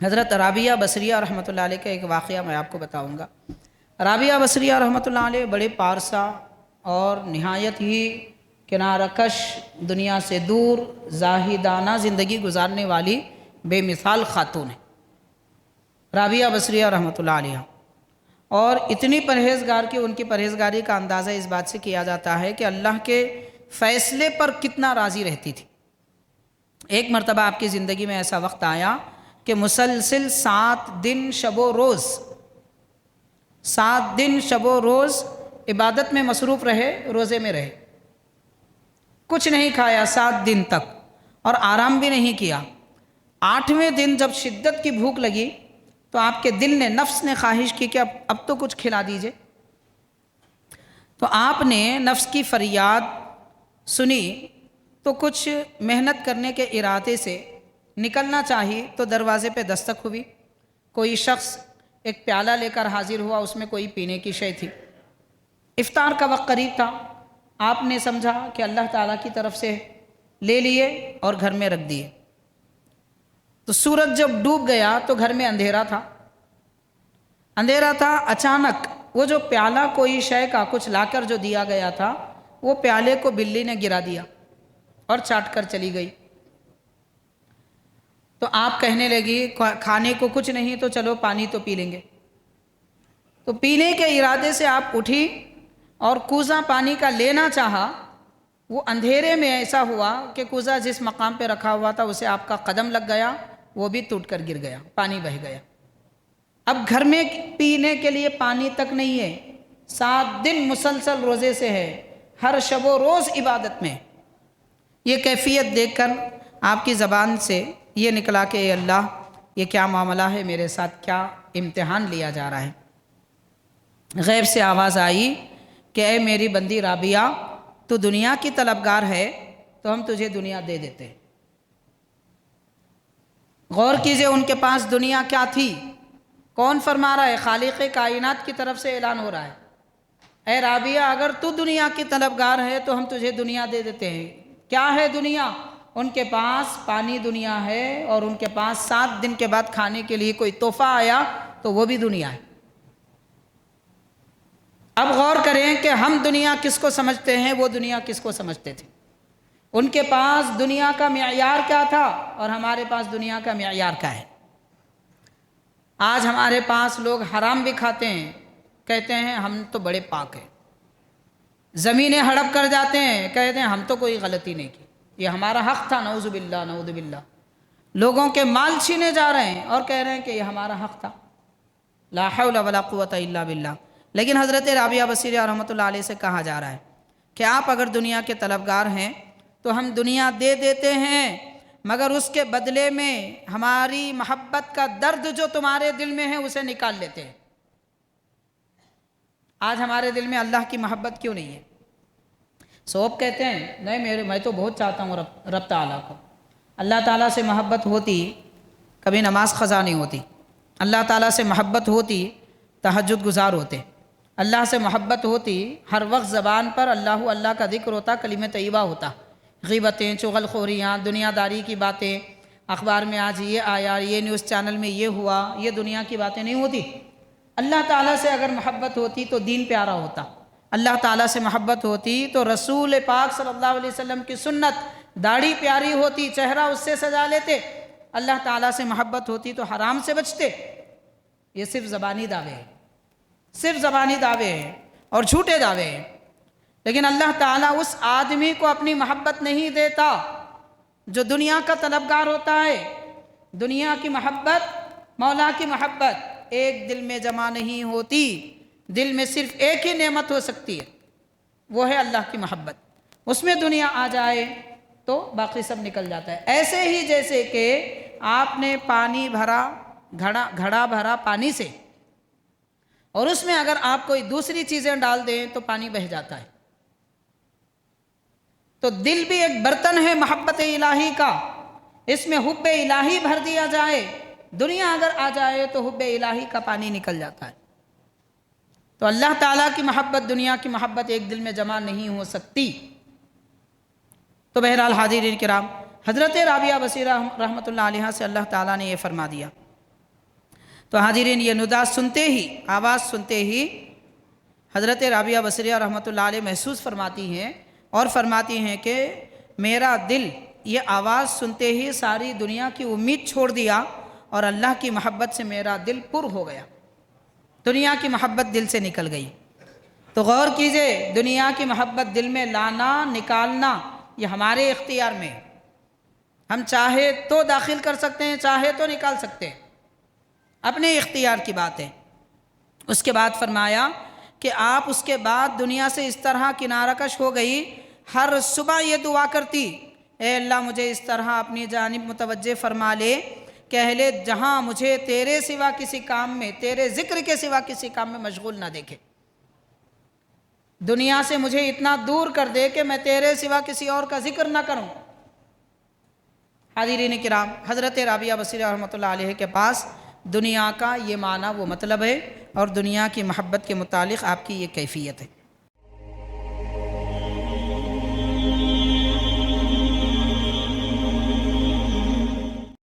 حضرت رابعہ بصریہ رحمۃ اللہ علیہ کا ایک واقعہ میں آپ کو بتاؤں گا۔ رابعہ بصریہ رحمۃ اللہ علیہ بڑے پارسا اور نہایت ہی کنارہ کش، دنیا سے دور زاہدانہ زندگی گزارنے والی بے مثال خاتون ہیں رابعہ بصریہ رحمۃ اللہ علیہ، اور اتنی پرہیزگار کہ ان کی پرہیزگاری کا اندازہ اس بات سے کیا جاتا ہے کہ اللہ کے فیصلے پر کتنا راضی رہتی تھی۔ ایک مرتبہ آپ کی زندگی میں ایسا وقت آیا کہ مسلسل 7 دن شب و روز عبادت میں مصروف رہے، روزے میں رہے، کچھ نہیں کھایا 7 دن تک اور آرام بھی نہیں کیا۔ 8ویں دن جب شدت کی بھوک لگی تو آپ کے دل نے، نفس نے خواہش کی کہ اب تو کچھ کھلا دیجئے۔ تو آپ نے نفس کی فریاد سنی تو کچھ محنت کرنے کے ارادے سے نکلنا چاہی تو دروازے پہ دستک ہوئی۔ کوئی شخص ایک پیالہ لے کر حاضر ہوا، اس میں کوئی پینے کی شے تھی۔ افطار کا وقت قریب تھا، آپ نے سمجھا کہ اللہ تعالیٰ کی طرف سے لے لیے اور گھر میں رکھ دیے۔ تو سورج جب ڈوب گیا تو گھر میں اندھیرا تھا۔ اچانک وہ جو پیالہ کوئی شے کا کچھ لا کر جو دیا گیا تھا، وہ پیالے کو بلی نے گرا دیا اور چاٹ کر چلی گئی۔ تو آپ کہنے لگی کھانے کو کچھ نہیں تو چلو پانی تو پی لیں گے۔ تو پینے کے ارادے سے آپ اٹھی اور کوزہ پانی کا لینا چاہا۔ وہ اندھیرے میں ایسا ہوا کہ کوزہ جس مقام پہ رکھا ہوا تھا اسے آپ کا قدم لگ گیا، وہ بھی ٹوٹ کر گر گیا، پانی بہہ گیا۔ اب گھر میں پینے کے لیے پانی تک نہیں ہے، 7 دن مسلسل روزے سے ہے، ہر شب و روز عبادت میں۔ یہ کیفیت دیکھ کر آپ کی زبان سے یہ نکلا کہ اے اللہ، یہ کیا معاملہ ہے میرے ساتھ، کیا امتحان لیا جا رہا ہے۔ غیب سے آواز آئی کہ اے میری بندی رابعہ، تو دنیا کی طلبگار ہے تو ہم تجھے دنیا دے دیتے۔ غور کیجئے ان کے پاس دنیا کیا تھی، کون فرما رہا ہے؟ خالق کائنات کی طرف سے اعلان ہو رہا ہے، اے رابعہ اگر تو دنیا کی طلبگار ہے تو ہم تجھے دنیا دے دیتے ہیں۔ کیا ہے دنیا؟ ان کے پاس پانی دنیا ہے، اور ان کے پاس 7 دن کے بعد کھانے کے لیے کوئی تحفہ آیا تو وہ بھی دنیا ہے۔ اب غور کریں کہ ہم دنیا کس کو سمجھتے ہیں، وہ دنیا کس کو سمجھتے تھے۔ ان کے پاس دنیا کا معیار کیا تھا اور ہمارے پاس دنیا کا معیار کیا ہے۔ آج ہمارے پاس لوگ حرام بھی کھاتے ہیں، کہتے ہیں ہم تو بڑے پاک ہیں، زمینیں ہڑپ کر جاتے ہیں، کہتے ہیں ہم تو کوئی غلطی نہیں کی، یہ ہمارا حق تھا، نعوذ باللہ نعوذ باللہ۔ لوگوں کے مال چھینے جا رہے ہیں اور کہہ رہے ہیں کہ یہ ہمارا حق تھا، لا حول ولا قوت الا باللہ۔ لیکن حضرت رابعہ بصریہ رحمۃ اللہ علیہ سے کہا جا رہا ہے کہ آپ اگر دنیا کے طلبگار ہیں تو ہم دنیا دے دیتے ہیں، مگر اس کے بدلے میں ہماری محبت کا درد جو تمہارے دل میں ہے اسے نکال لیتے ہیں۔ آج ہمارے دل میں اللہ کی محبت کیوں نہیں ہے؟ سوب کہتے ہیں نہیں میں تو بہت چاہتا ہوں رب تعالیٰ کو۔ اللہ تعالیٰ سے محبت ہوتی کبھی نماز قضا نہیں ہوتی، اللہ تعالیٰ سے محبت ہوتی تہجد گزار ہوتے، اللہ سے محبت ہوتی ہر وقت زبان پر اللہ کا ذکر ہوتا، کلمہ طیبہ ہوتا، غیبتیں، چغل خوریاں، دنیا داری کی باتیں، اخبار میں آج یہ آیا، یہ نیوز چینل میں یہ ہوا، یہ دنیا کی باتیں نہیں ہوتی۔ اللہ تعالیٰ سے اگر محبت ہوتی تو دین پیارا ہوتا، اللہ تعالیٰ سے محبت ہوتی تو رسول پاک صلی اللہ علیہ وسلم کی سنت، داڑھی پیاری ہوتی، چہرہ اس سے سجا لیتے، اللہ تعالیٰ سے محبت ہوتی تو حرام سے بچتے۔ یہ صرف زبانی دعوے ہیں، صرف زبانی دعوے ہیں اور جھوٹے دعوے ہیں، لیکن اللہ تعالیٰ اس آدمی کو اپنی محبت نہیں دیتا جو دنیا کا طلبگار ہوتا ہے۔ دنیا کی محبت، مولا کی محبت ایک دل میں جمع نہیں ہوتی، دل میں صرف ایک ہی نعمت ہو سکتی ہے، وہ ہے اللہ کی محبت۔ اس میں دنیا آ جائے تو باقی سب نکل جاتا ہے۔ ایسے ہی جیسے کہ آپ نے پانی بھرا، گھڑا بھرا پانی سے، اور اس میں اگر آپ کوئی دوسری چیزیں ڈال دیں تو پانی بہہ جاتا ہے۔ تو دل بھی ایک برتن ہے محبت الہی کا، اس میں حب الہی بھر دیا جائے، دنیا اگر آ جائے تو حب الہی کا پانی نکل جاتا ہے۔ تو اللہ تعالیٰ کی محبت، دنیا کی محبت ایک دل میں جمع نہیں ہو سکتی۔ تو بہرحال حاضرین کرام، حضرت رابعہ بصریہ رحمۃ اللہ علیہ سے اللہ تعالیٰ نے یہ فرما دیا تو حاضرین یہ ندا سنتے ہی، آواز سنتے ہی حضرت رابعہ بصریہ رحمۃ اللہ علیہ محسوس فرماتی ہیں اور فرماتی ہیں کہ میرا دل یہ آواز سنتے ہی ساری دنیا کی امید چھوڑ دیا اور اللہ کی محبت سے میرا دل پر ہو گیا، دنیا کی محبت دل سے نکل گئی۔ تو غور کیجئے، دنیا کی محبت دل میں لانا نکالنا یہ ہمارے اختیار میں ہے، ہم چاہے تو داخل کر سکتے ہیں، چاہے تو نکال سکتے ہیں، اپنے اختیار کی بات ہے۔ اس کے بعد فرمایا کہ آپ اس کے بعد دنیا سے اس طرح کنارہ کش ہو گئی، ہر صبح یہ دعا کرتی، اے اللہ مجھے اس طرح اپنی جانب متوجہ فرما لے کہ اہل جہاں مجھے تیرے سوا کسی کام میں، تیرے ذکر کے سوا کسی کام میں مشغول نہ دیکھے، دنیا سے مجھے اتنا دور کر دے کہ میں تیرے سوا کسی اور کا ذکر نہ کروں۔ حاضرین کرام، حضرت رابعہ بصریہ رحمۃ اللہ علیہ کے پاس دنیا کا یہ معنی وہ مطلب ہے اور دنیا کی محبت کے متعلق آپ کی یہ کیفیت ہے۔